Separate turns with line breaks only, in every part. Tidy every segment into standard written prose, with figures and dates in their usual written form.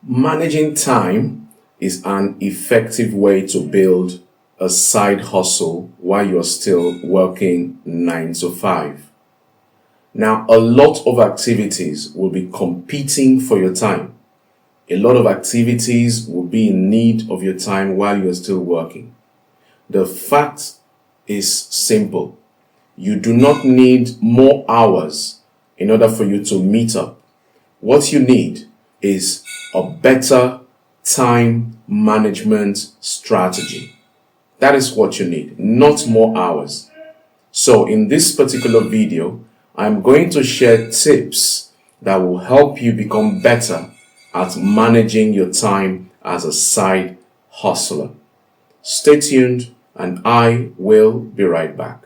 Managing time is an effective way to build a side hustle while you're still working 9 to 5. Now, a lot of activities will be competing for your time. A lot of activities will be in need of your time while you're still working. The fact is simple. You do not need more hours in order for you to meet up. What you need is a better time management strategy. That is what you need, not more hours. So in this particular video, I'm going to share tips that will help you become better at managing your time as a side hustler. Stay tuned and I will be right back.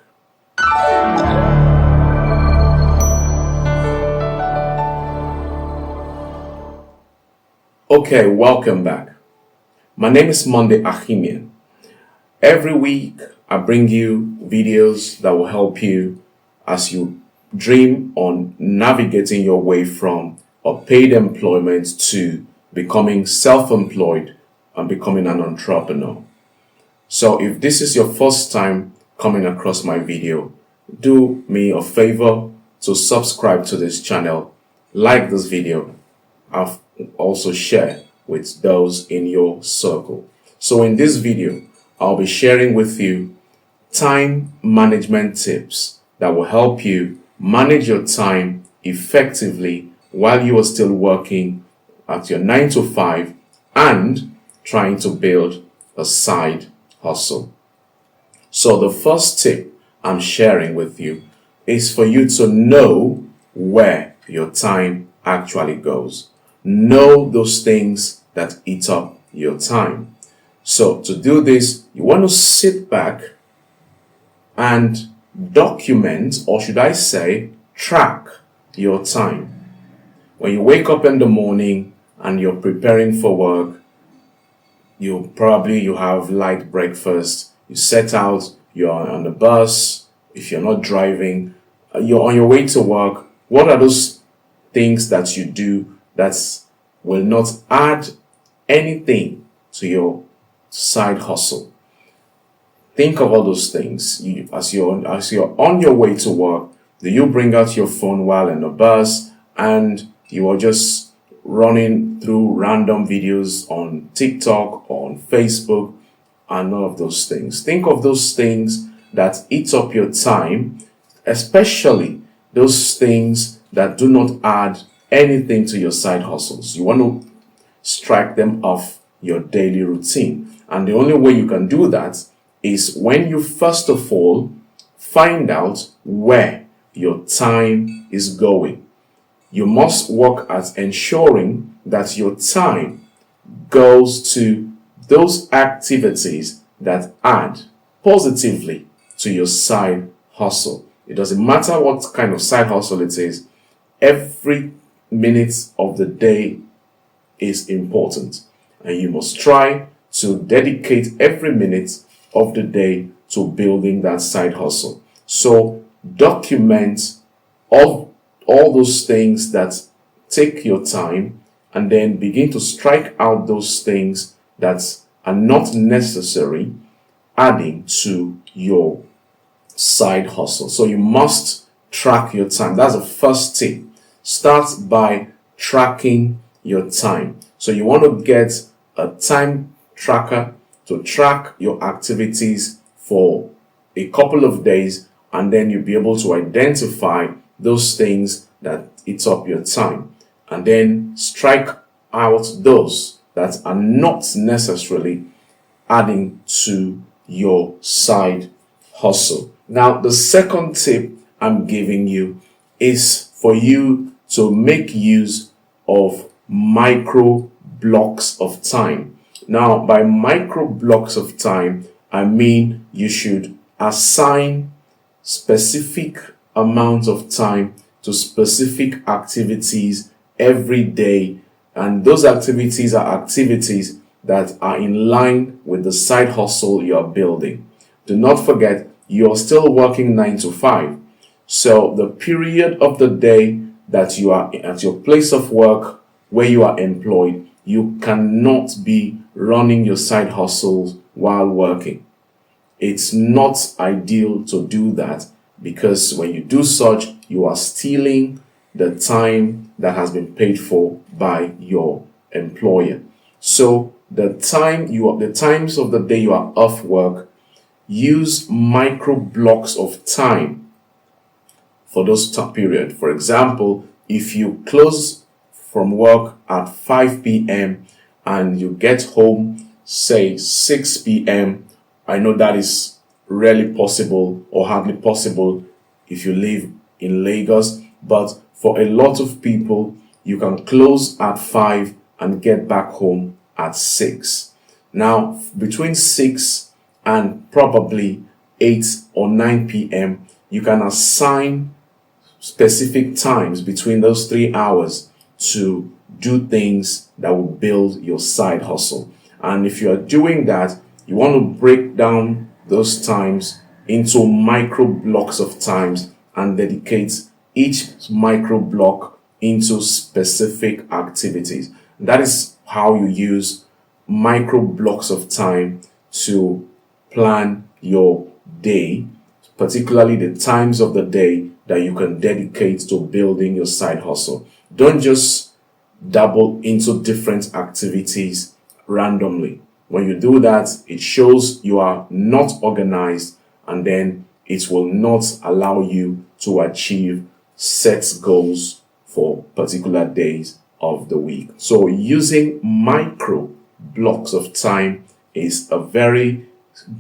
Okay, welcome back. My name is Akhimien. Every week, I bring you videos that will help you as you dream on navigating your way from a paid employment to becoming self-employed and becoming an entrepreneur. So if this is your first time coming across my video, do me a favor to subscribe to this channel, like this video, and also share with those in your circle. So in this video, I'll be sharing with you time management tips that will help you manage your time effectively while you are still working at your 9 to 5 and trying to build a side hustle. So the first tip I'm sharing with you is for you to know where your time actually goes. Know those things that eat up your time. So to do this, you want to sit back and document, or should I say, track your time. When you wake up in the morning and you're preparing for work, you have light breakfast, you set out, you're on the bus, if you're not driving, you're on your way to work. What are those things that you do that will not add anything to your side hustle? Think of all those things. As you're on your way to work, do you bring out your phone while in the bus and you are just running through random videos on TikTok or on Facebook and all of those things? Think of those things that eat up your time, especially those things that do not add anything to your side hustles. You want to strike them off your daily routine. And the only way you can do that is when you first of all find out where your time is going. You must work at ensuring that your time goes to those activities that add positively to your side hustle. It doesn't matter what kind of side hustle it is. Every minute of the day is important, and you must try to dedicate every minute of the day to building that side hustle. So document all those things that take your time and then begin to strike out those things that are not necessary adding to your side hustle. So you must track your time. That's the first tip. Start by tracking your time. So you want to get a time tracker to track your activities for a couple of days, and then you'll be able to identify those things that eat up your time, and then strike out those that are not necessarily adding to your side hustle. Now, the second tip I'm giving you is for you to make use of micro blocks of time. Now, by micro blocks of time, I mean you should assign specific amounts of time to specific activities every day. And those activities are activities that are in line with the side hustle you are building. Do not forget, you're still working 9 to 5. So the period of the day that you are at your place of work where you are employed You cannot be running your side hustles while working. It's not ideal to do that, because when you do such, you are stealing the time that has been paid for by your employer. So the times of the day you are off work, use micro blocks of time for those time period. For example, if you close from work at 5 p.m. and you get home, say 6 p.m., I know that is rarely possible or hardly possible if you live in Lagos, but for a lot of people, you can close at 5 and get back home at 6. Now, between 6 and probably 8 or 9 p.m., you can assign specific times between those 3 hours to do things that will build your side hustle. And if you are doing that, you want to break down those times into micro blocks of times and dedicate each micro block into specific activities. That is how you use micro blocks of time to plan your day, particularly the times of the day that you can dedicate to building your side hustle. Don't just dabble into different activities randomly. When you do that, it shows you are not organized, and then it will not allow you to achieve set goals for particular days of the week. So using micro blocks of time is a very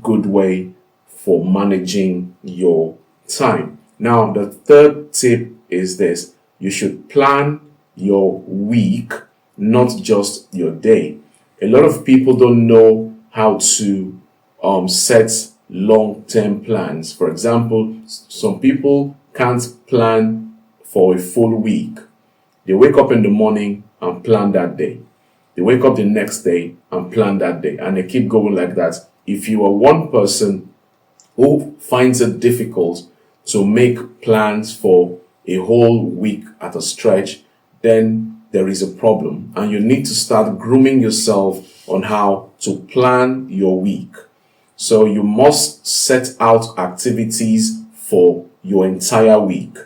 good way for managing your time. Now, the third tip is this: you should plan your week, not just your day. A lot of people don't know how to set long-term plans. For example, some people can't plan for a full week. They wake up in the morning and plan that day. They wake up the next day and plan that day. And they keep going like that. If you are one person who finds it difficult to make plans for a whole week at a stretch, then there is a problem, and you need to start grooming yourself on how to plan your week. So you must set out activities for your entire week.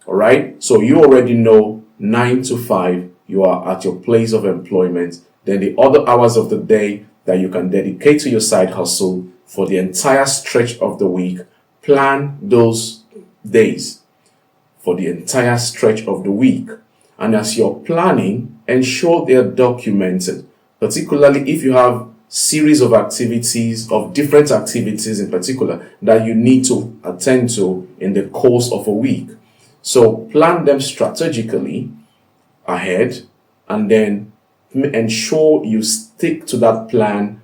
All right. So you already know 9 to 5, you are at your place of employment. Then the other hours of the day that you can dedicate to your side hustle for the entire stretch of the week, plan those days for the entire stretch of the week. And as you're planning, ensure they're documented, particularly if you have series of activities, of different activities in particular, that you need to attend to in the course of a week. So plan them strategically ahead, and then ensure you stick to that plan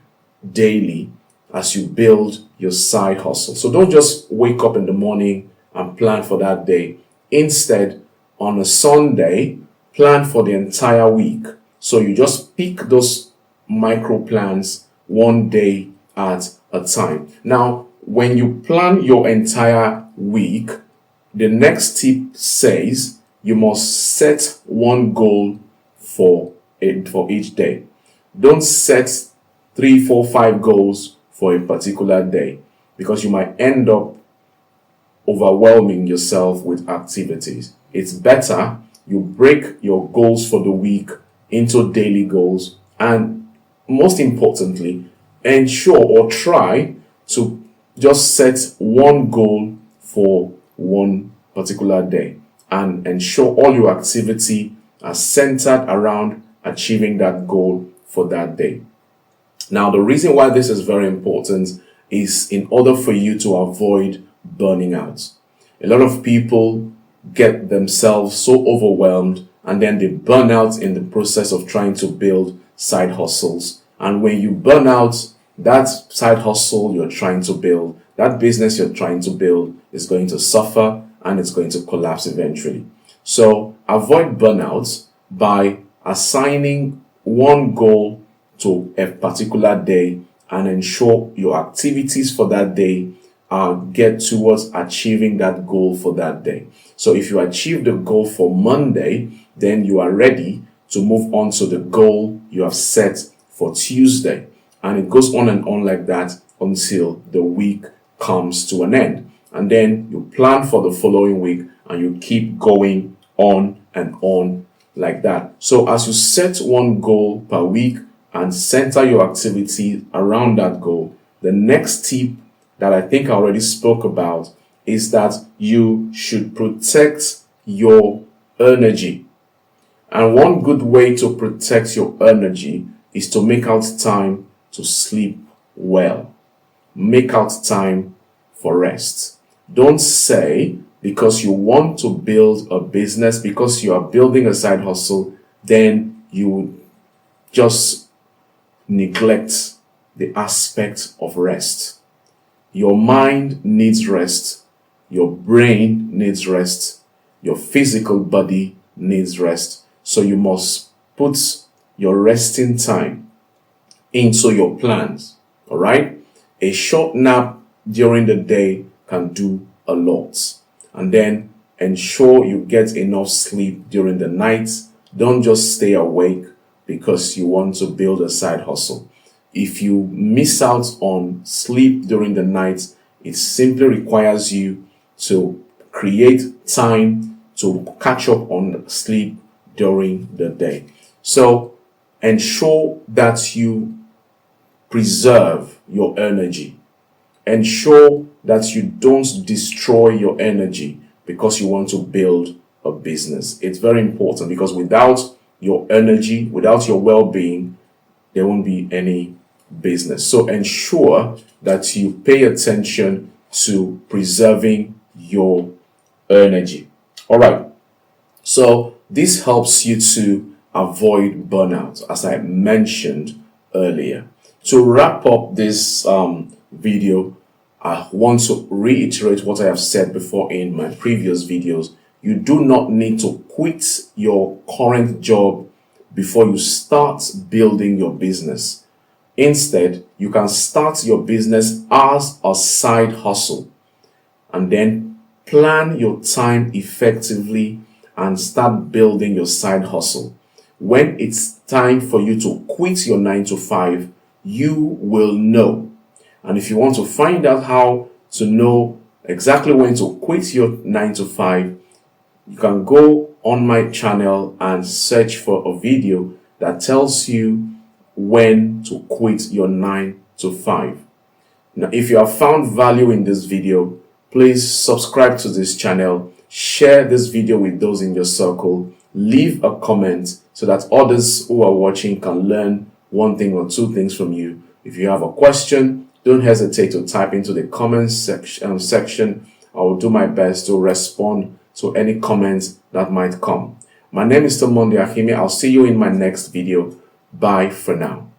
daily as you build your side hustle. So don't just wake up in the morning and plan for that day. Instead, on a Sunday, plan for the entire week. So you just pick those micro plans one day at a time. Now, when you plan your entire week, the next tip says you must set one goal for each day. Don't set 3, 4, 5 goals for a particular day, because you might end up overwhelming yourself with activities. It's better you break your goals for the week into daily goals, and most importantly, ensure or try to just set one goal for one particular day, and ensure all your activity are centered around achieving that goal for that day. Now, the reason why this is very important is in order for you to avoid burning out. A lot of people get themselves so overwhelmed, and then they burn out in the process of trying to build side hustles. And when you burn out, that side hustle you're trying to build, that business you're trying to build, is going to suffer and it's going to collapse eventually. So avoid burnout by assigning one goal to a particular day, and ensure your activities for that day get towards achieving that goal for that day. So if you achieve the goal for Monday, then you are ready to move on to the goal you have set for Tuesday. And it goes on and on like that until the week comes to an end. And then you plan for the following week and you keep going on and on like that. So as you set one goal per week and center your activity around that goal, the next tip that I think I already spoke about is that you should protect your energy. And one good way to protect your energy is to make out time to sleep well. Make out time for rest. Don't say because you want to build a business, because you are building a side hustle, then you just neglect the aspect of rest. Your mind needs rest. Your brain needs rest. Your physical body needs rest. So you must put your resting time into your plans. All right? A short nap during the day can do a lot. And then ensure you get enough sleep during the night. Don't just stay awake because you want to build a side hustle. If you miss out on sleep during the night, it simply requires you to create time to catch up on sleep during the day. So ensure that you preserve your energy. Ensure that you don't destroy your energy because you want to build a business. It's very important because without your energy, without your well-being, there won't be any business. So ensure that you pay attention to preserving your energy. All right. So this helps you to avoid burnout, as I mentioned earlier. To wrap up this video, I want to reiterate what I have said before in my previous videos. You do not need to quit your current job before you start building your business. Instead, you can start your business as a side hustle and then plan your time effectively and start building your side hustle. When it's time for you to quit your 9 to 5, you will know. And if you want to find out how to know exactly when to quit your 9 to 5, you can go on my channel and search for a video that tells you when to quit your 9 to 5. Now, if you have found value in this video, please subscribe to this channel, share this video with those in your circle, leave a comment so that others who are watching can learn one thing or two things from you. If you have a question, don't hesitate to type into the comments section. I will do my best to respond to any comments that might come. My name is Monday Akhimien. I'll see you in my next video. Bye for now.